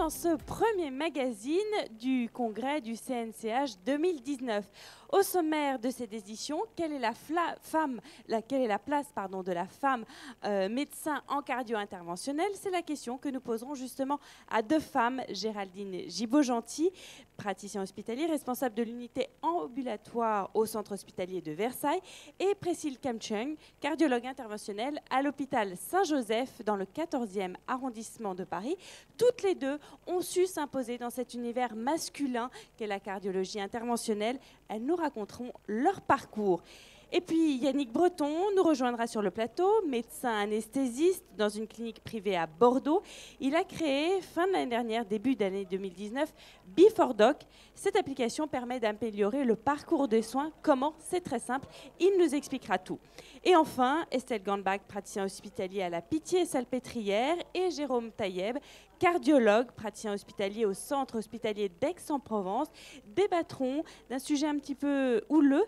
dans ce premier magazine du congrès du CNCH 2019. Au sommaire de cette édition, quelle est la place de la femme médecin en cardio-interventionnel? C'est la question que nous poserons justement à deux femmes, Géraldine Gibaud-Gentil, praticien hospitalier, responsable de l'unité ambulatoire au centre hospitalier de Versailles, et Priscille Kemchung, cardiologue interventionnel à l'hôpital Saint-Joseph dans le 14e arrondissement de Paris. Toutes les deux ont su s'imposer dans cet univers masculin qu'est la cardiologie interventionnelle. Elles nous raconteront leur parcours. Et puis Yannick Breton nous rejoindra sur le plateau, médecin anesthésiste dans une clinique privée à Bordeaux. Il a créé, fin de l'année dernière, début d'année 2019, Before-Doc. Cette application permet d'améliorer le parcours des soins. Comment? C'est très simple. Il nous expliquera tout. Et enfin, Estelle Gandbach, praticien hospitalier à la Pitié-Salpêtrière, et Jérôme Taïeb, cardiologue, praticien hospitalier au centre hospitalier d'Aix-en-Provence, débattront d'un sujet un petit peu houleux,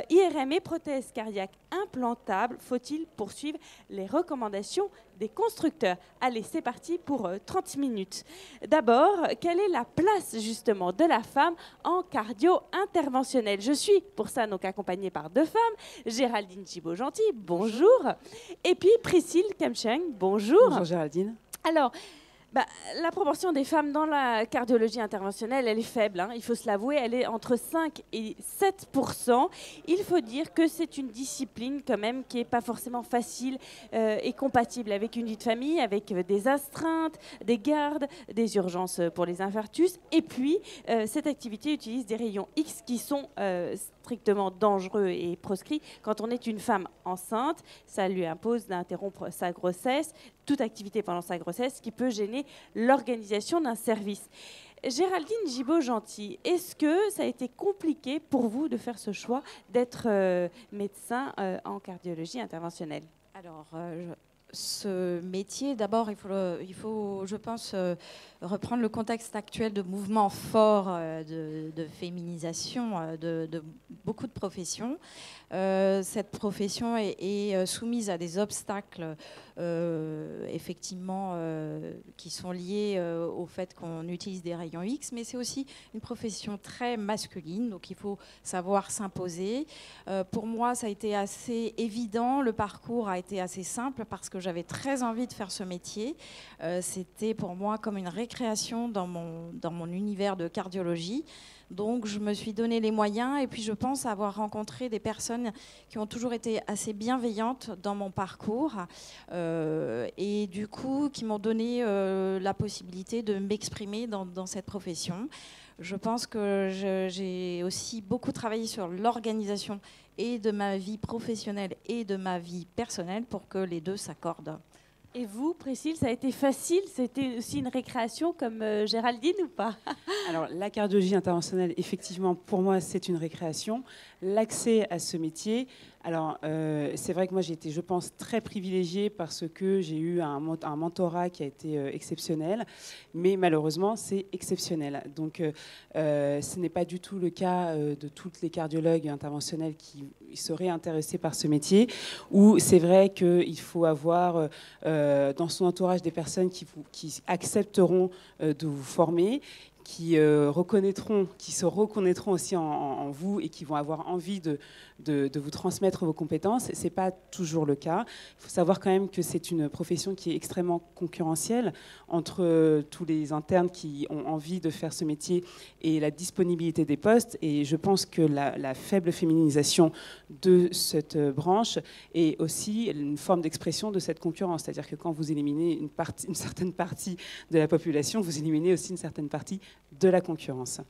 IRM et prothèse cardiaque implantable. Faut-il poursuivre les recommandations des constructeurs? Allez, c'est parti pour 30 minutes. D'abord, quelle est la place justement de la femme en cardio-interventionnel? Je suis pour ça donc accompagnée par deux femmes, Géraldine Gibaud-Gentil, bonjour, et puis Priscille Kemchung, bonjour. Bonjour Géraldine. Alors, la proportion des femmes dans la cardiologie interventionnelle, elle est faible, il faut se l'avouer, elle est entre 5 et 7%. Il faut dire que c'est une discipline quand même qui n'est pas forcément facile et compatible avec une vie de famille, avec des astreintes, des gardes, des urgences pour les infarctus. Et puis, cette activité utilise des rayons X qui sont strictement dangereux et proscrits. Quand on est une femme enceinte, ça lui impose d'interrompre sa grossesse, toute activité pendant sa grossesse, qui peut gêner l'organisation d'un service. Géraldine Gibaud-Gentil, est-ce que ça a été compliqué pour vous de faire ce choix d'être médecin en cardiologie interventionnelle? Alors, ce métier, d'abord, il faut, je pense, reprendre le contexte actuel de mouvements forts de féminisation de beaucoup de professions. Cette profession est soumise à des obstacles, effectivement, qui sont liés au fait qu'on utilise des rayons X, mais c'est aussi une profession très masculine, donc il faut savoir s'imposer. Pour moi, ça a été assez évident, le parcours a été assez simple parce que j'avais très envie de faire ce métier. C'était pour moi comme une récréation dans mon univers de cardiologie. Donc je me suis donné les moyens et puis je pense avoir rencontré des personnes qui ont toujours été assez bienveillantes dans mon parcours et du coup qui m'ont donné la possibilité de m'exprimer dans cette profession. Je pense que j'ai aussi beaucoup travaillé sur l'organisation et de ma vie professionnelle et de ma vie personnelle pour que les deux s'accordent. Et vous, Priscille, ça a été facile? C'était aussi une récréation comme Géraldine ou pas? Alors, la cardiologie interventionnelle, effectivement, pour moi, c'est une récréation. L'accès à ce métier, alors, c'est vrai que moi, j'ai été, je pense, très privilégiée parce que j'ai eu un mentorat qui a été exceptionnel, mais malheureusement, c'est exceptionnel. Donc, ce n'est pas du tout le cas de toutes les cardiologues interventionnels qui seraient intéressés par ce métier, où c'est vrai qu'il faut avoir dans son entourage des personnes qui accepteront de vous former, qui se reconnaîtront aussi en vous et qui vont avoir envie de vous transmettre vos compétences. Ce n'est pas toujours le cas. Il faut savoir quand même que c'est une profession qui est extrêmement concurrentielle entre tous les internes qui ont envie de faire ce métier et la disponibilité des postes. Et je pense que la faible féminisation de cette branche est aussi une forme d'expression de cette concurrence. C'est-à-dire que quand vous éliminez une certaine partie de la population, vous éliminez aussi une certaine partie de la concurrence.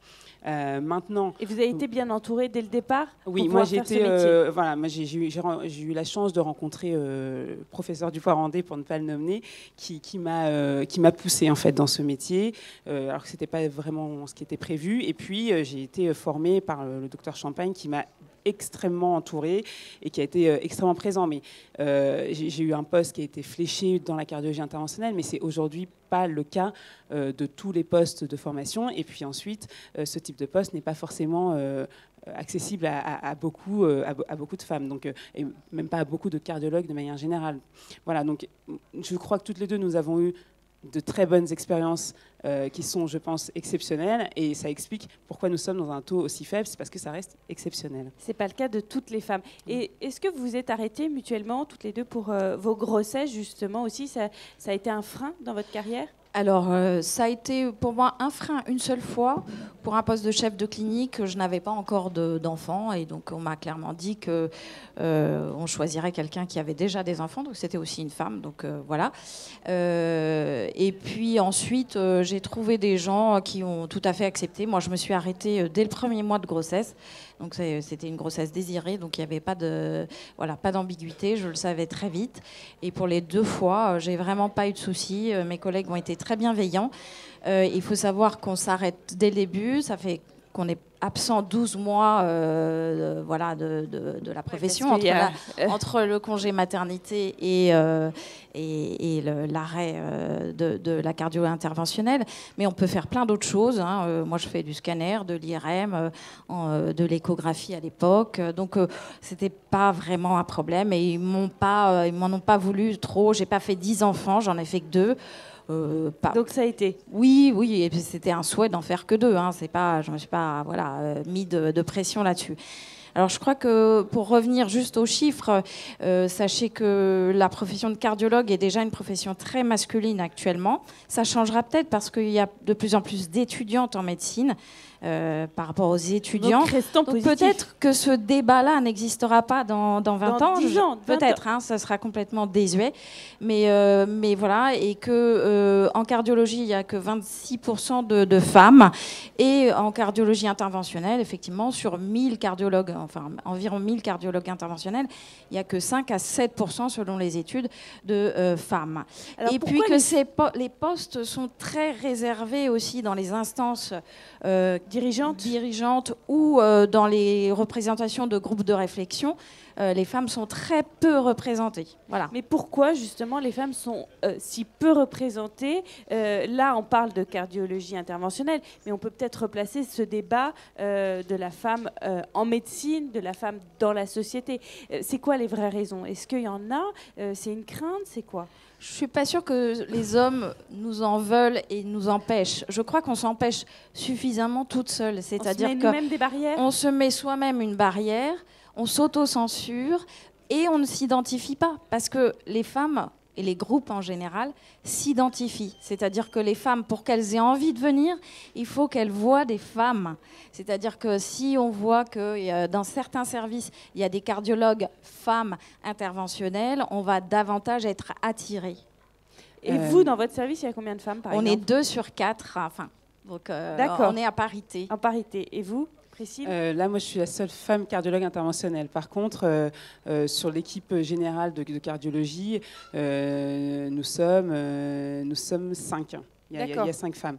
Maintenant, et vous avez été bien entourée dès le départ? Oui, moi j'ai eu la chance de rencontrer le professeur Dufoirandé, pour ne pas le nommer, qui m'a poussée en fait dans ce métier, alors que c'était pas vraiment ce qui était prévu. Et puis j'ai été formée par le docteur Champagne qui m'a extrêmement entourée et qui a été extrêmement présent. Mais j'ai eu un poste qui a été fléché dans la cardiologie interventionnelle, mais c'est aujourd'hui pas le cas de tous les postes de formation. Et puis ensuite, ce type de poste n'est pas forcément accessible à beaucoup de femmes, donc, et même pas à beaucoup de cardiologues de manière générale. Voilà, donc je crois que toutes les deux, nous avons eu de très bonnes expériences qui sont, je pense, exceptionnelles. Et ça explique pourquoi nous sommes dans un taux aussi faible. C'est parce que ça reste exceptionnel. C'est pas le cas de toutes les femmes. Et est-ce que vous vous êtes arrêtées mutuellement, toutes les deux, pour vos grossesses, justement, aussi ça a été un frein dans votre carrière? Alors, ça a été pour moi un frein une seule fois. Pour un poste de chef de clinique, je n'avais pas encore d'enfants. Et donc, on m'a clairement dit qu'on choisirait quelqu'un qui avait déjà des enfants. Donc, c'était aussi une femme. Donc, voilà. Et puis ensuite, j'ai trouvé des gens qui ont tout à fait accepté. Moi, je me suis arrêtée dès le premier mois de grossesse. Donc, c'était une grossesse désirée. Donc, il n'y avait pas d'ambiguïté. Je le savais très vite. Et pour les 2 fois, j'ai vraiment pas eu de soucis. Mes collègues ont été très bienveillants. Il faut savoir qu'on s'arrête dès le début. Ça fait qu'on est absent 12 mois de la profession, entre le congé maternité et l'arrêt de la cardio interventionnelle. Mais on peut faire plein d'autres choses. Moi, je fais du scanner, de l'IRM, de l'échographie à l'époque. Donc, c'était pas vraiment un problème. Et ils m'en ont pas voulu trop. J'ai pas fait 10 enfants, j'en ai fait que 2. Donc ça a été. Oui, et puis c'était un souhait d'en faire que 2. Je me suis pas mis de pression là-dessus. Alors je crois que pour revenir juste aux chiffres, sachez que la profession de cardiologue est déjà une profession très masculine actuellement. Ça changera peut-être parce qu'il y a de plus en plus d'étudiantes en médecine. Par rapport aux étudiants. Donc peut-être que ce débat-là n'existera pas dans 20 ans. 10 ans. Peut-être, ça sera complètement désuet. Mais voilà, et que en cardiologie, il n'y a que 26% de femmes. Et en cardiologie interventionnelle, effectivement, sur 1000 cardiologues, enfin environ 1000 cardiologues interventionnels, il n'y a que 5 à 7% selon les études de femmes. Alors, et puis que les postes sont très réservés aussi dans les instances dirigeantes ou dans les représentations de groupes de réflexion, les femmes sont très peu représentées. Voilà. Mais pourquoi justement les femmes sont si peu représentées? Là, on parle de cardiologie interventionnelle, mais on peut peut-être replacer ce débat de la femme en médecine, de la femme dans la société. C'est quoi les vraies raisons? Est-ce qu'il y en a? C'est une crainte? C'est quoi? Je ne suis pas sûre que les hommes nous en veulent et nous empêchent. Je crois qu'on s'empêche suffisamment toute seule. C'est-à-dire qu'on se met soi-même une barrière, on s'auto-censure et on ne s'identifie pas. Parce que les femmes et les groupes en général s'identifient. C'est-à-dire que les femmes, pour qu'elles aient envie de venir, il faut qu'elles voient des femmes. C'est-à-dire que si on voit que dans certains services, il y a des cardiologues femmes interventionnelles, on va davantage être attirés. Et vous, dans votre service, il y a combien de femmes, par exemple? On est 2 sur 4, donc on est à parité. En parité. Et vous? Là, moi, je suis la seule femme cardiologue interventionnelle. Par contre, sur l'équipe générale de cardiologie, nous sommes 5. Il y a 5 femmes.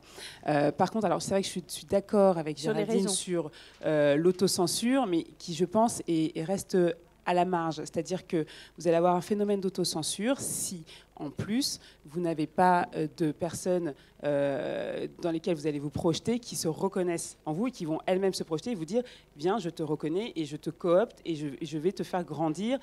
Par contre, alors c'est vrai que je suis d'accord avec Géraldine sur l'autocensure, mais qui, je pense, reste à la marge. C'est-à-dire que vous allez avoir un phénomène d'autocensure si, en plus, vous n'avez pas de personnes dans lesquelles vous allez vous projeter, qui se reconnaissent en vous et qui vont elles-mêmes se projeter et vous dire « Viens, je te reconnais et je te coopte et je vais te faire grandir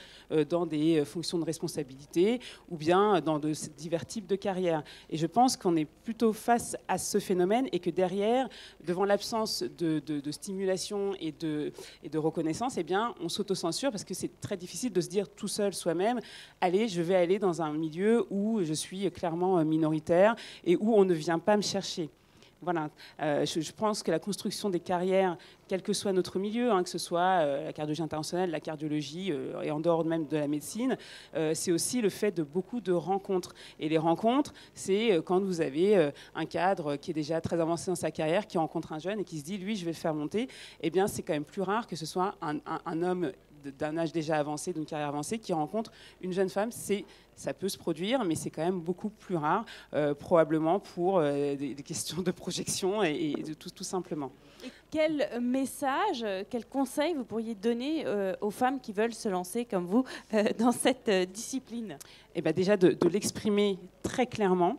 dans des fonctions de responsabilité ou bien dans de divers types de carrières. » Et je pense qu'on est plutôt face à ce phénomène et que derrière, devant l'absence de stimulation et de reconnaissance, eh bien, on s'autocensure parce que c'est très difficile de se dire tout seul soi-même « Allez, je vais aller dans un milieu où je suis clairement minoritaire et où on ne vient pas me chercher. » Voilà. Je pense que la construction des carrières, quel que soit notre milieu, que ce soit la cardiologie interventionnelle, la cardiologie et en dehors même de la médecine, c'est aussi le fait de beaucoup de rencontres. Et les rencontres, c'est quand vous avez un cadre qui est déjà très avancé dans sa carrière, qui rencontre un jeune et qui se dit, lui, je vais le faire monter. Eh bien, c'est quand même plus rare que ce soit un homme d'un âge déjà avancé, d'une carrière avancée, qui rencontre une jeune femme. Ça peut se produire, mais c'est quand même beaucoup plus rare, probablement pour des questions de projection et de tout simplement. Et quel message, quel conseil vous pourriez donner aux femmes qui veulent se lancer comme vous dans cette discipline? Eh bien, déjà de l'exprimer très clairement.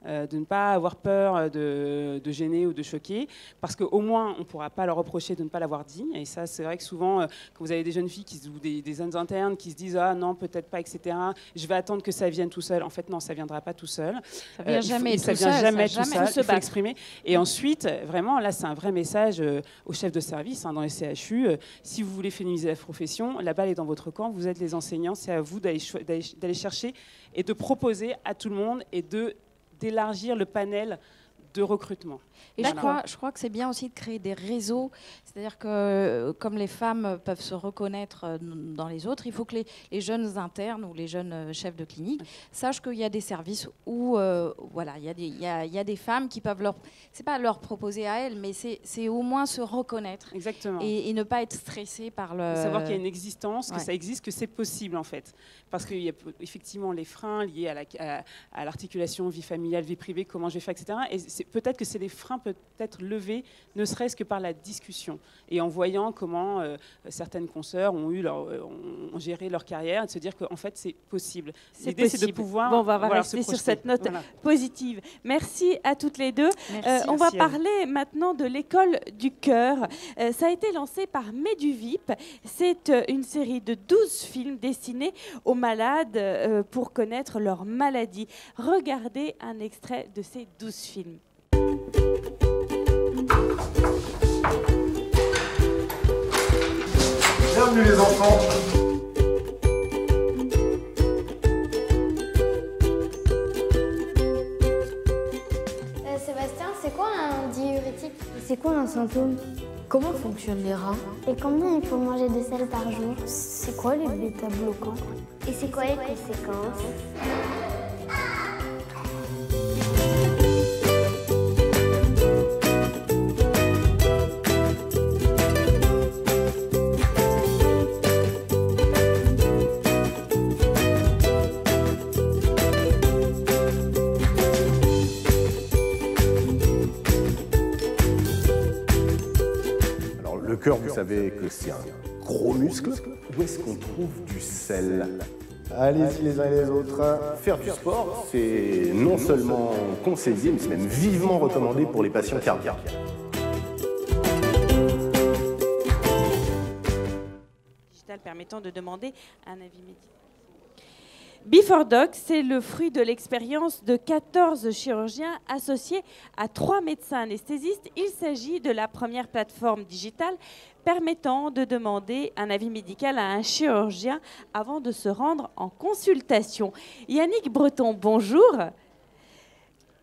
de ne pas avoir peur de gêner ou de choquer, parce qu'au moins on ne pourra pas leur reprocher de ne pas l'avoir dit. Et ça, c'est vrai que souvent, quand vous avez des jeunes filles ou des jeunes internes qui se disent ah non, peut-être pas, etc. Je vais attendre que ça vienne tout seul. En fait, non, ça viendra pas tout seul. Ça vient jamais ça vient jamais tout seul. Se il faut exprimer. Et ensuite, vraiment, là, c'est un vrai message aux chefs de service dans les CHU. Si vous voulez féminiser la profession, la balle est dans votre camp. Vous êtes les enseignants. C'est à vous d'aller chercher et de proposer à tout le monde et d'élargir le panel de recrutement. Et je crois que c'est bien aussi de créer des réseaux. C'est-à-dire que comme les femmes peuvent se reconnaître dans les autres, il faut que les jeunes internes ou les jeunes chefs de clinique sachent qu'il y a des services où voilà, il y a des femmes qui peuvent c'est pas leur proposer à elles, mais c'est au moins se reconnaître. Exactement. Et ne pas être stressé par le... Savoir qu'il y a une existence, que ça existe, que c'est possible en fait. Parce qu'il y a effectivement les freins liés à l'articulation vie familiale, vie privée, comment je vais faire, etc. Et peut-être que c'est les freins peut-être levés, ne serait-ce que par la discussion. Et en voyant comment certaines consoeurs ont géré leur carrière, et de se dire qu'en fait c'est possible. L'idée c'est de pouvoir... Bon, on va rester sur cette note positive. Merci à toutes les deux. On va parler maintenant de l'école du cœur. Ça a été lancé par Meduvip. C'est une série de 12 films destinés aux malades pour connaître leur maladie. Regardez un extrait de ces 12 films. Bienvenue les enfants. Sébastien, c'est quoi un diurétique? C'est quoi un symptôme? Comment fonctionnent les reins? Et combien il faut manger de sel par jour? C'est quoi les bêta-bloquants? Et c'est quoi les conséquences? Le cœur, vous savez que c'est un gros muscle. Où est-ce qu'on trouve du sel? Allez-y les uns et les autres. Faire du sport, c'est non seulement conseillé, mais c'est même vivement recommandé pour les patients cardiaques. Digital permettant de demander un avis médical. Before Doc, c'est le fruit de l'expérience de 14 chirurgiens associés à 3 médecins anesthésistes. Il s'agit de la première plateforme digitale permettant de demander un avis médical à un chirurgien avant de se rendre en consultation. Yannick Breton, bonjour.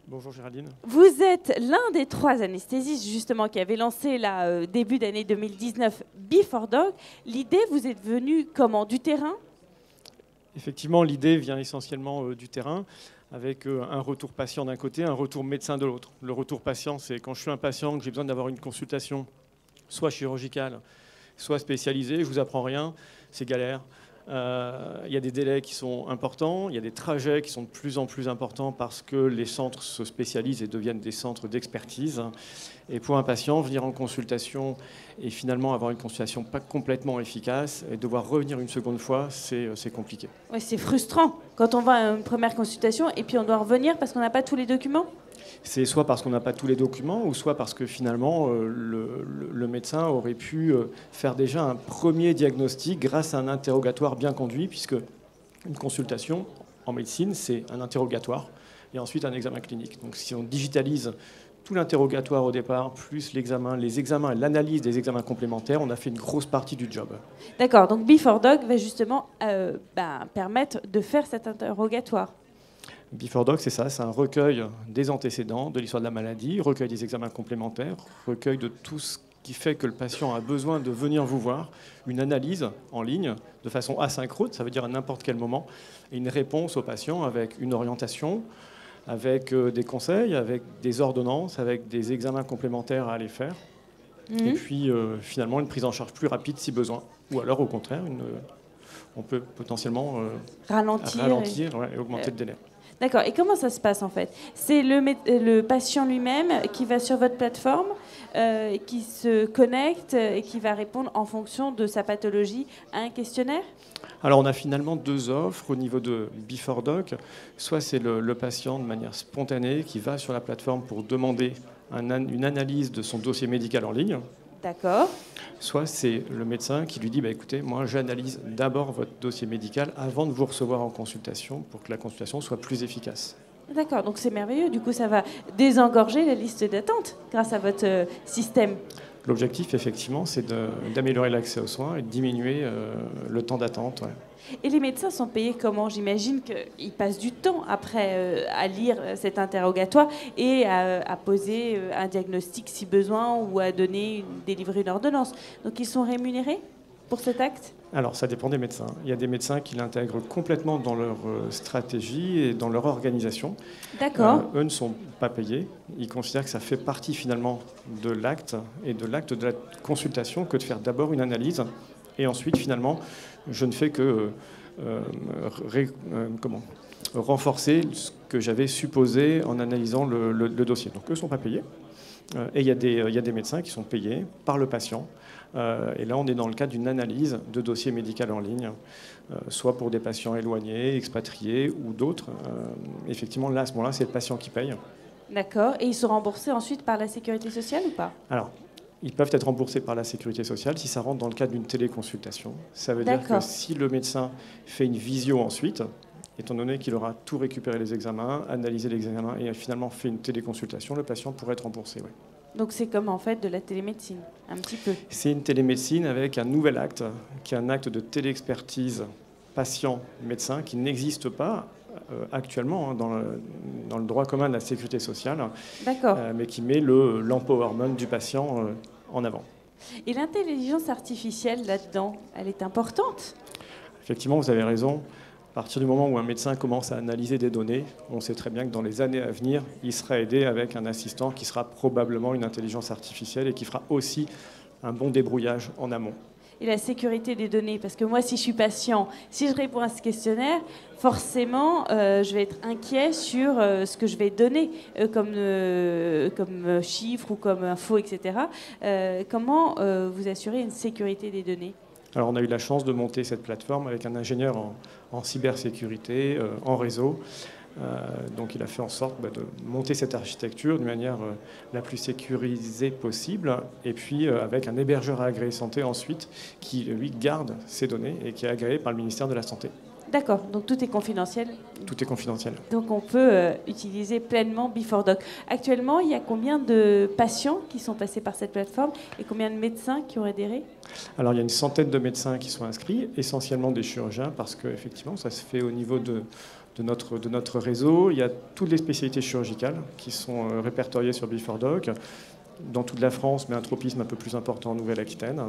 Bonjour Géraldine. Vous êtes l'un des 3 anesthésistes justement qui avait lancé début d'année 2019 Before Doc. L'idée vous est venue comment? Du terrain? Effectivement, l'idée vient essentiellement du terrain, avec un retour patient d'un côté, un retour médecin de l'autre. Le retour patient, c'est quand je suis un patient, que j'ai besoin d'avoir une consultation, soit chirurgicale, soit spécialisée, je ne vous apprends rien, c'est galère. Il y a des délais qui sont importants, il y a des trajets qui sont de plus en plus importants parce que les centres se spécialisent et deviennent des centres d'expertise. Et pour un patient, venir en consultation et finalement avoir une consultation pas complètement efficace et devoir revenir une seconde fois, c'est compliqué. Ouais, c'est frustrant quand on va à une première consultation et puis on doit revenir parce qu'on n'a pas tous les documents. C'est soit parce qu'on n'a pas tous les documents ou soit parce que finalement le médecin aurait pu faire déjà un premier diagnostic grâce à un interrogatoire bien conduit, puisque une consultation en médecine, c'est un interrogatoire et ensuite un examen clinique. Donc si on digitalise tout l'interrogatoire au départ, plus les examens et l'analyse des examens complémentaires, on a fait une grosse partie du job. D'accord, donc Before Doc va justement permettre de faire cet interrogatoire. Before Doc, c'est ça, c'est un recueil des antécédents, de l'histoire de la maladie, recueil des examens complémentaires, recueil de tout ce qui fait que le patient a besoin de venir vous voir, une analyse en ligne de façon asynchrone, ça veut dire à n'importe quel moment, et une réponse au patient avec une orientation, avec des conseils, avec des ordonnances, avec des examens complémentaires à aller faire, et puis finalement une prise en charge plus rapide si besoin, ou alors au contraire, on peut potentiellement ralentir et augmenter le délai. D'accord. Et comment ça se passe en fait? C'est le patient lui-même qui va sur votre plateforme, qui se connecte et qui va répondre en fonction de sa pathologie à un questionnaire? Alors on a finalement deux offres au niveau de Before Doc. Soit c'est le patient de manière spontanée qui va sur la plateforme pour demander une analyse de son dossier médical en ligne. D'accord. Soit c'est le médecin qui lui dit écoutez, moi j'analyse d'abord votre dossier médical avant de vous recevoir en consultation pour que la consultation soit plus efficace. D'accord, donc c'est merveilleux. Du coup, ça va désengorger la liste d'attente grâce à votre système. L'objectif, effectivement, c'est d'améliorer l'accès aux soins et de diminuer le temps d'attente. Ouais. Et les médecins sont payés comment? J'imagine qu'ils passent du temps après à lire cet interrogatoire et à poser un diagnostic si besoin ou à délivrer une ordonnance. Donc ils sont rémunérés pour cet acte? Alors ça dépend des médecins. Il y a des médecins qui l'intègrent complètement dans leur stratégie et dans leur organisation. D'accord. Eux ne sont pas payés. Ils considèrent que ça fait partie finalement de l'acte et de l'acte de la consultation que de faire d'abord une analyse et ensuite finalement je ne fais que renforcer ce que j'avais supposé en analysant le dossier. Donc eux ne sont pas payés. Et il y a des médecins qui sont payés par le patient. Et là, on est dans le cadre d'une analyse de dossier médical en ligne, soit pour des patients éloignés, expatriés ou d'autres. Effectivement, là, à ce moment-là, c'est le patient qui paye. D'accord. Et ils sont remboursés ensuite par la sécurité sociale ou pas? Alors, ils peuvent être remboursés par la sécurité sociale si ça rentre dans le cadre d'une téléconsultation. Ça veut dire que si le médecin fait une visio ensuite, étant donné qu'il aura tout récupéré les examens, analysé les examens et finalement fait une téléconsultation, le patient pourrait être remboursé. Ouais. Donc c'est comme en fait de la télémédecine, un petit peu. C'est une télémédecine avec un nouvel acte, qui est un acte de téléexpertise patient-médecin qui n'existe pas actuellement dans le droit commun de la sécurité sociale, mais qui met l'empowerment du patient en avant. Et l'intelligence artificielle là-dedans, elle est importante? Effectivement, vous avez raison. À partir du moment où un médecin commence à analyser des données, on sait très bien que dans les années à venir, il sera aidé avec un assistant qui sera probablement une intelligence artificielle et qui fera aussi un bon débrouillage en amont. Et la sécurité des données, parce que moi, si je suis patient, si je réponds à ce questionnaire, forcément, je vais être inquiet sur ce que je vais donner comme chiffres ou comme infos, etc. Comment vous assurez une sécurité des données? Alors, on a eu la chance de monter cette plateforme avec un ingénieur en cybersécurité, en réseau. Donc, il a fait en sorte de monter cette architecture de manière la plus sécurisée possible. Et puis, avec un hébergeur agréé santé ensuite, qui, lui, garde ces données et qui est agréé par le ministère de la Santé. D'accord, donc tout est confidentiel? Tout est confidentiel. Donc on peut utiliser pleinement Before Doc. Actuellement, il y a combien de patients qui sont passés par cette plateforme et combien de médecins qui ont adhéré? Alors il y a une centaine de médecins qui sont inscrits, essentiellement des chirurgiens, parce qu'effectivement ça se fait au niveau de notre réseau. Il y a toutes les spécialités chirurgicales qui sont répertoriées sur Before Doc, dans toute la France, mais un tropisme un peu plus important en Nouvelle-Aquitaine,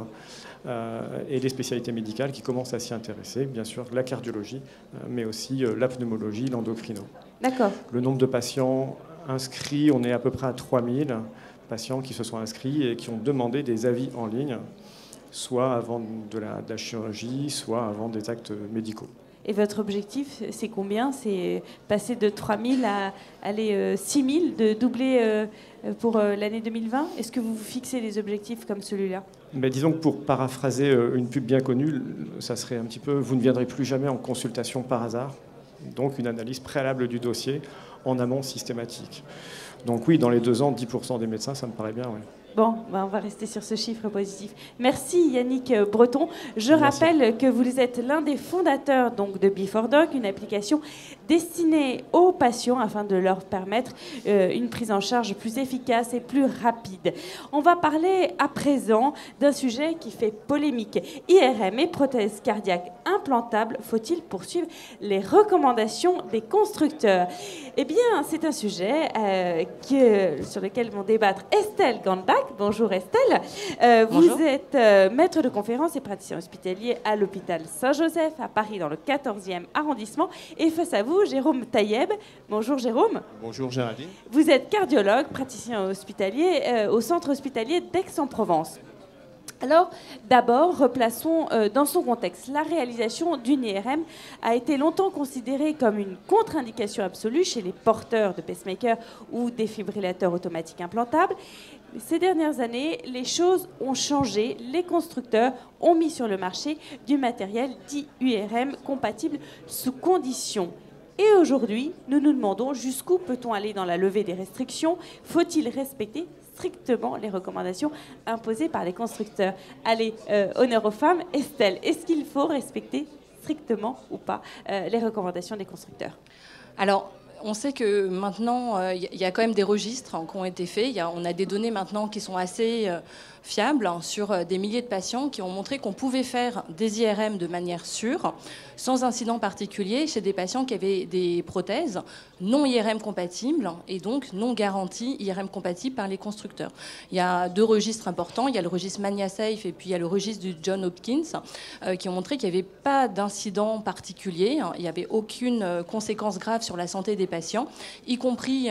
et les spécialités médicales qui commencent à s'y intéresser, bien sûr la cardiologie, mais aussi la pneumologie, l'endocrino. D'accord. Le nombre de patients inscrits, on est à peu près à 3000 patients qui se sont inscrits et qui ont demandé des avis en ligne, soit avant de la chirurgie, soit avant des actes médicaux. Et votre objectif, c'est combien? C'est passer de 3000 à 6000, de doubler pour l'année 2020? Est-ce que vous vous fixez des objectifs comme celui-là? Disons que pour paraphraser une pub bien connue, ça serait un petit peu « vous ne viendrez plus jamais en consultation par hasard ». Donc une analyse préalable du dossier en amont systématique. Donc oui, dans les 2 ans, 10% des médecins, ça me paraît bien, oui. Bon, on va rester sur ce chiffre positif. Merci Yannick Breton. Je rappelle que vous êtes l'un des fondateurs donc, de Before Doc, une application destinée aux patients afin de leur permettre une prise en charge plus efficace et plus rapide. On va parler à présent d'un sujet qui fait polémique. IRM et prothèses cardiaques implantables, faut-il poursuivre les recommandations des constructeurs? Eh bien, c'est un sujet sur lequel vont débattre Estelle Gandak. Bonjour Estelle. Bonjour. Vous êtes maître de conférences et praticien hospitalier à l'hôpital Saint-Joseph à Paris dans le 14e arrondissement. Et face à vous, Jérôme Taïeb. Bonjour Jérôme. Bonjour Géraldine. Vous êtes cardiologue, praticien hospitalier au centre hospitalier d'Aix-en-Provence. Alors, d'abord, replaçons dans son contexte. La réalisation d'une IRM a été longtemps considérée comme une contre-indication absolue chez les porteurs de pacemakers ou défibrillateurs automatiques implantables. Ces dernières années, les choses ont changé. Les constructeurs ont mis sur le marché du matériel dit URM compatible sous conditions. Et aujourd'hui, nous nous demandons jusqu'où peut-on aller dans la levée des restrictions? Faut-il respecter strictement les recommandations imposées par les constructeurs? Allez, honneur aux femmes. Estelle, est-ce qu'il faut respecter strictement ou pas les recommandations des constructeurs? Alors, on sait que maintenant, il y a quand même des registres qui ont été faits. On a des données maintenant qui sont assez fiables sur des milliers de patients qui ont montré qu'on pouvait faire des IRM de manière sûre, sans incident particulier, chez des patients qui avaient des prothèses non IRM compatibles et donc non garanties IRM compatibles par les constructeurs. Il y a deux registres importants. Il y a le registre ManiaSafe et puis il y a le registre du Johns Hopkins qui ont montré qu'il n'y avait pas d'incident particulier. Il n'y avait aucune conséquence grave sur la santé des patients, y compris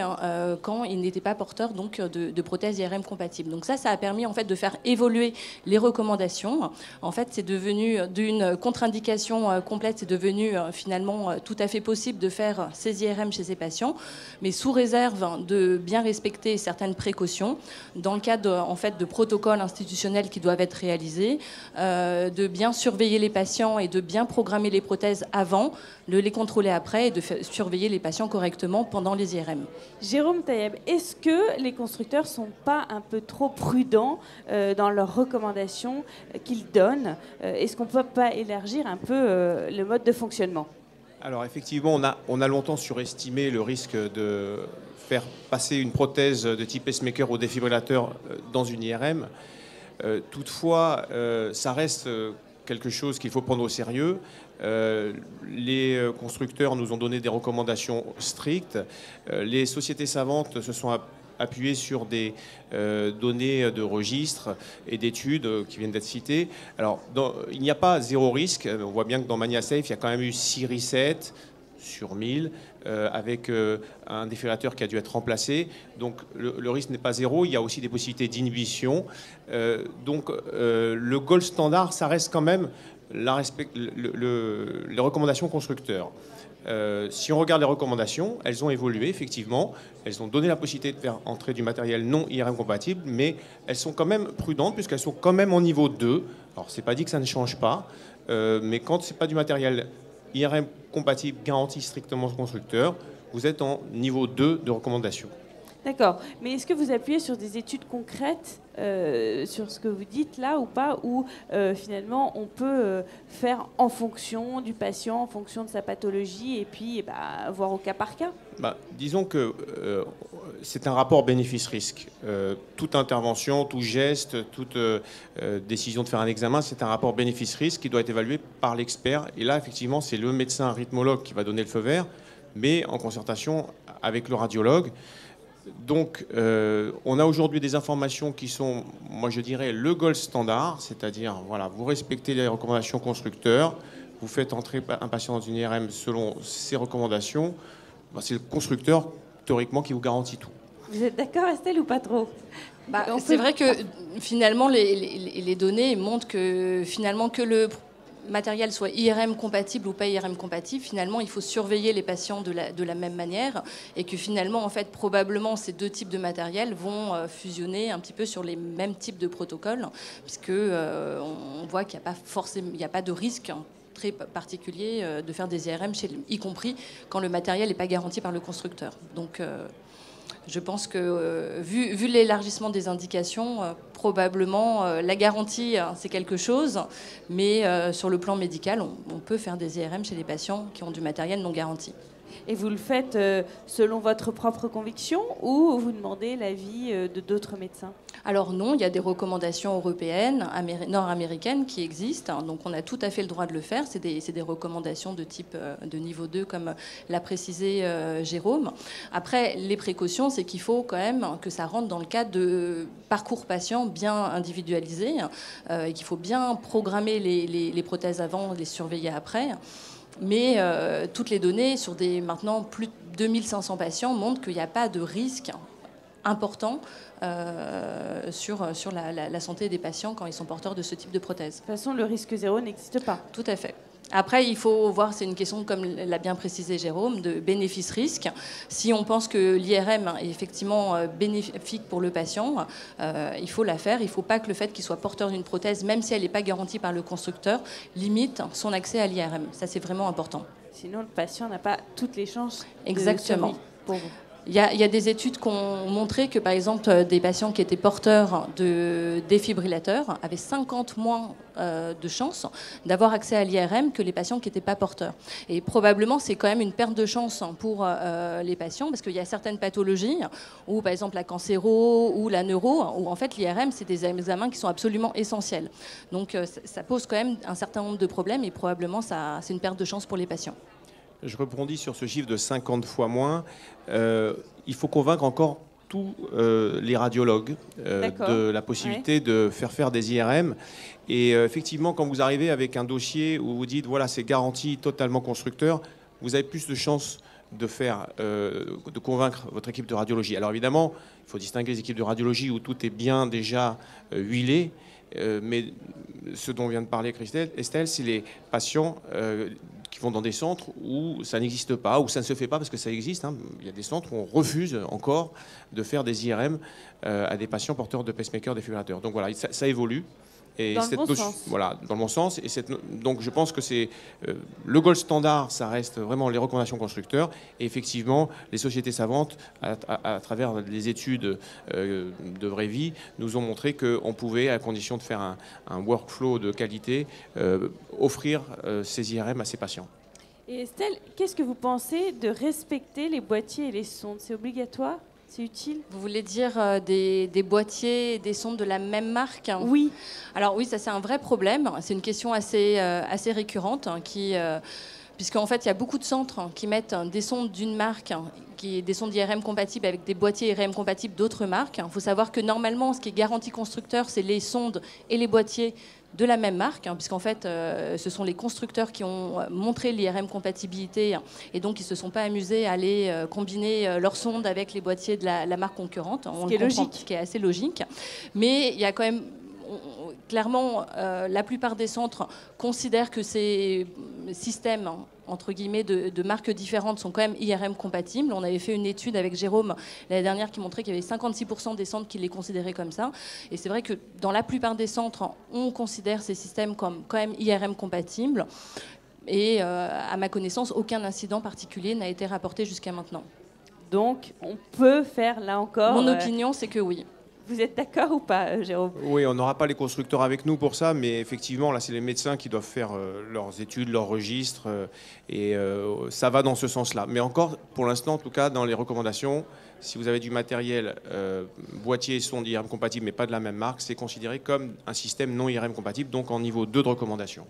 quand ils n'étaient pas porteurs donc, de prothèses IRM compatibles. Donc ça a permis en fait de faire évoluer les recommandations. En fait, c'est devenu d'une contre-indication complète, c'est devenu finalement tout à fait possible de faire ces IRM chez ces patients, mais sous réserve de bien respecter certaines précautions dans le cadre en fait de protocoles institutionnels qui doivent être réalisés, de bien surveiller les patients et de bien programmer les prothèses avant, de les contrôler après et de surveiller les patients correctement pendant les IRM. Jérôme Taïeb, est-ce que les constructeurs ne sont pas un peu trop prudents dans leurs recommandations qu'ils donnent? Est-ce qu'on ne peut pas élargir un peu le mode de fonctionnement? Alors effectivement, on a longtemps surestimé le risque de faire passer une prothèse de type pacemaker au défibrillateur dans une IRM. Toutefois, ça reste quelque chose qu'il faut prendre au sérieux. Les constructeurs nous ont donné des recommandations strictes. Les sociétés savantes se sont appuyées sur des données de registres et d'études qui viennent d'être citées. Alors, il n'y a pas zéro risque. On voit bien que dans ManiaSafe, il y a quand même eu 6 resets sur 1000 avec un défibrillateur qui a dû être remplacé. Donc le risque n'est pas zéro. Il y a aussi des possibilités d'inhibition. Donc le gold standard, ça reste quand même les recommandations constructeurs. Si on regarde les recommandations, elles ont évolué, effectivement. Elles ont donné la possibilité de faire entrer du matériel non IRM compatible, mais elles sont quand même prudentes puisqu'elles sont quand même en niveau 2. Alors, c'est pas dit que ça ne change pas, mais quand c'est pas du matériel IRM compatible garanti strictement au constructeur, vous êtes en niveau 2 de recommandation. D'accord. Mais est-ce que vous appuyez sur des études concrètes sur ce que vous dites là ou pas, où finalement on peut faire en fonction du patient, en fonction de sa pathologie, et puis voir au cas par cas? Disons que c'est un rapport bénéfice-risque. Toute intervention, tout geste, toute décision de faire un examen, c'est un rapport bénéfice-risque qui doit être évalué par l'expert. Et là, effectivement, c'est le médecin rythmologue qui va donner le feu vert, mais en concertation avec le radiologue. Donc, on a aujourd'hui des informations qui sont, moi je dirais, le gold standard, c'est-à-dire, voilà, vous respectez les recommandations constructeurs, vous faites entrer un patient dans une IRM selon ces recommandations, c'est le constructeur, théoriquement, qui vous garantit tout. Vous êtes d'accord, Estelle, ou pas trop? C'est vrai que, finalement, les données montrent que, finalement, que le matériel soit IRM compatible ou pas IRM compatible, finalement, il faut surveiller les patients de la même manière et que finalement, en fait, probablement, ces deux types de matériel vont fusionner un petit peu sur les mêmes types de protocoles, puisque on voit qu'il n'y a pas forcément, il n'y a pas de risque très particulier de faire des IRM, y compris quand le matériel n'est pas garanti par le constructeur. Donc, je pense que, vu l'élargissement des indications, probablement la garantie, c'est quelque chose, mais sur le plan médical, on peut faire des IRM chez les patients qui ont du matériel non garanti. Et vous le faites selon votre propre conviction ou vous demandez l'avis de d'autres médecins? Alors non, il y a des recommandations européennes, nord-américaines qui existent, donc on a tout à fait le droit de le faire. C'est des recommandations de type de niveau 2, comme l'a précisé Jérôme. Après, les précautions, c'est qu'il faut quand même que ça rentre dans le cadre de parcours patient bien individualisé et qu'il faut bien programmer les prothèses avant, les surveiller après. Mais toutes les données sur maintenant plus de 2500 patients montrent qu'il n'y a pas de risque important sur la santé des patients quand ils sont porteurs de ce type de prothèse. De toute façon, le risque zéro n'existe pas. Tout à fait. Après, il faut voir, c'est une question, comme l'a bien précisé Jérôme, de bénéfice-risque. Si on pense que l'IRM est effectivement bénéfique pour le patient, il faut la faire. Il ne faut pas que le fait qu'il soit porteur d'une prothèse, même si elle n'est pas garantie par le constructeur, limite son accès à l'IRM. Ça, c'est vraiment important. Sinon, le patient n'a pas toutes les chances. Exactement. De survie pour vous. Il y a des études qui ont montré que, par exemple, des patients qui étaient porteurs de défibrillateurs avaient 50 moins de chances d'avoir accès à l'IRM que les patients qui n'étaient pas porteurs. Et probablement, c'est quand même une perte de chance pour les patients, parce qu'il y a certaines pathologies, où, par exemple, la cancéro ou la neuro, où en fait l'IRM, c'est des examens qui sont absolument essentiels. Donc ça pose quand même un certain nombre de problèmes, et probablement, c'est une perte de chance pour les patients. Je rebondis sur ce chiffre de 50 fois moins. Il faut convaincre encore tous les radiologues de la possibilité de faire des IRM. Et effectivement, quand vous arrivez avec un dossier où vous dites, voilà, c'est garanti totalement constructeur, vous avez plus de chances de convaincre votre équipe de radiologie. Alors évidemment, il faut distinguer les équipes de radiologie où tout est bien déjà huilé. Mais ce dont vient de parler Estelle, c'est les patients qui vont dans des centres où ça n'existe pas, où ça ne se fait pas parce que ça existe. Hein. Il y a des centres où on refuse encore de faire des IRM à des patients porteurs de pacemakers défibrillateurs. Donc voilà, ça évolue. Et dans le bon sens. Voilà, dans le bon sens. Et donc je pense que c'est le gold standard, ça reste vraiment les recommandations constructeurs. Et effectivement, les sociétés savantes, à travers les études de vraie vie, nous ont montré qu'on pouvait, à condition de faire un workflow de qualité, offrir ces IRM à ces patients. Et Estelle, qu'est-ce que vous pensez de respecter les boîtiers et les sondes? C'est obligatoire? C'est utile? Vous voulez dire des boîtiers et des sondes de la même marque? Oui. Alors oui, ça c'est un vrai problème. C'est une question assez récurrente puisqu'en fait il y a beaucoup de centres qui mettent des sondes d'une marque, des sondes IRM compatibles avec des boîtiers IRM compatibles d'autres marques. Il faut savoir que normalement ce qui est garanti constructeur, c'est les sondes et les boîtiers de la même marque, puisqu'en fait, ce sont les constructeurs qui ont montré l'IRM compatibilité et donc ils ne se sont pas amusés à aller combiner leurs sondes avec les boîtiers de la marque concurrente. Ce qui est logique. Ce qui est assez logique. Mais il y a quand même... Clairement, la plupart des centres considèrent que ces systèmes, entre guillemets, de marques différentes sont quand même IRM compatibles. On avait fait une étude avec Jérôme l'année dernière qui montrait qu'il y avait 56% des centres qui les considéraient comme ça. Et c'est vrai que dans la plupart des centres, on considère ces systèmes comme quand même IRM compatibles. Et à ma connaissance, aucun incident particulier n'a été rapporté jusqu'à maintenant. Donc, on peut faire là encore... Mon opinion, c'est que oui. Vous êtes d'accord ou pas, Jérôme? Oui, on n'aura pas les constructeurs avec nous pour ça, mais effectivement, là, c'est les médecins qui doivent faire leurs études, leurs registres, et ça va dans ce sens-là. Mais encore, pour l'instant, en tout cas, dans les recommandations, si vous avez du matériel boîtier et sonde IRM compatible, mais pas de la même marque, c'est considéré comme un système non IRM compatible, donc en niveau 2 de recommandation.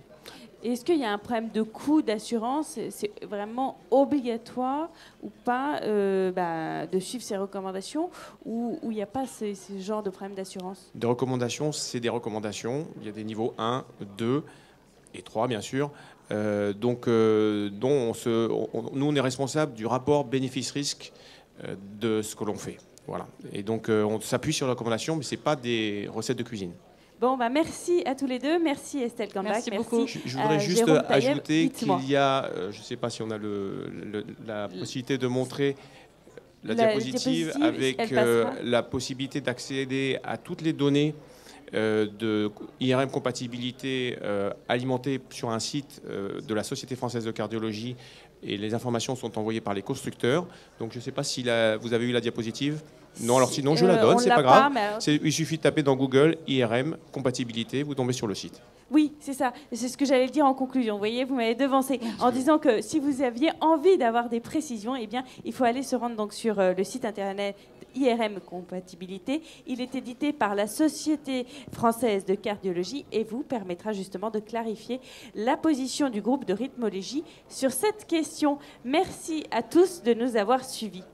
Est-ce qu'il y a un problème de coût d'assurance? C'est vraiment obligatoire ou pas de suivre ces recommandations ou il n'y a pas ce genre de problème d'assurance? Des recommandations, c'est des recommandations. Il y a des niveaux 1, 2 et 3, bien sûr. Nous, on est responsable du rapport bénéfice-risque de ce que l'on fait. Voilà. Et donc, on s'appuie sur les recommandations, mais ce n'est pas des recettes de cuisine. Bon, merci à tous les deux. Merci Estelle Gambach. Merci beaucoup. Je voudrais juste ajouter qu'il y a, je ne sais pas si on a la possibilité de montrer la diapositive avec la possibilité d'accéder à toutes les données de IRM compatibilité alimentées sur un site de la Société française de cardiologie, et les informations sont envoyées par les constructeurs. Donc je ne sais pas si vous avez eu la diapositive. Non, alors sinon je la donne, c'est pas grave. Il suffit de taper dans Google IRM compatibilité, vous tombez sur le site. Oui, c'est ça. C'est ce que j'allais dire en conclusion. Vous voyez, vous m'avez devancé en disant que si vous aviez envie d'avoir des précisions, eh bien, il faut aller se rendre donc sur le site internet IRM compatibilité. Il est édité par la Société française de cardiologie et vous permettra justement de clarifier la position du groupe de rythmologie sur cette question. Merci à tous de nous avoir suivis.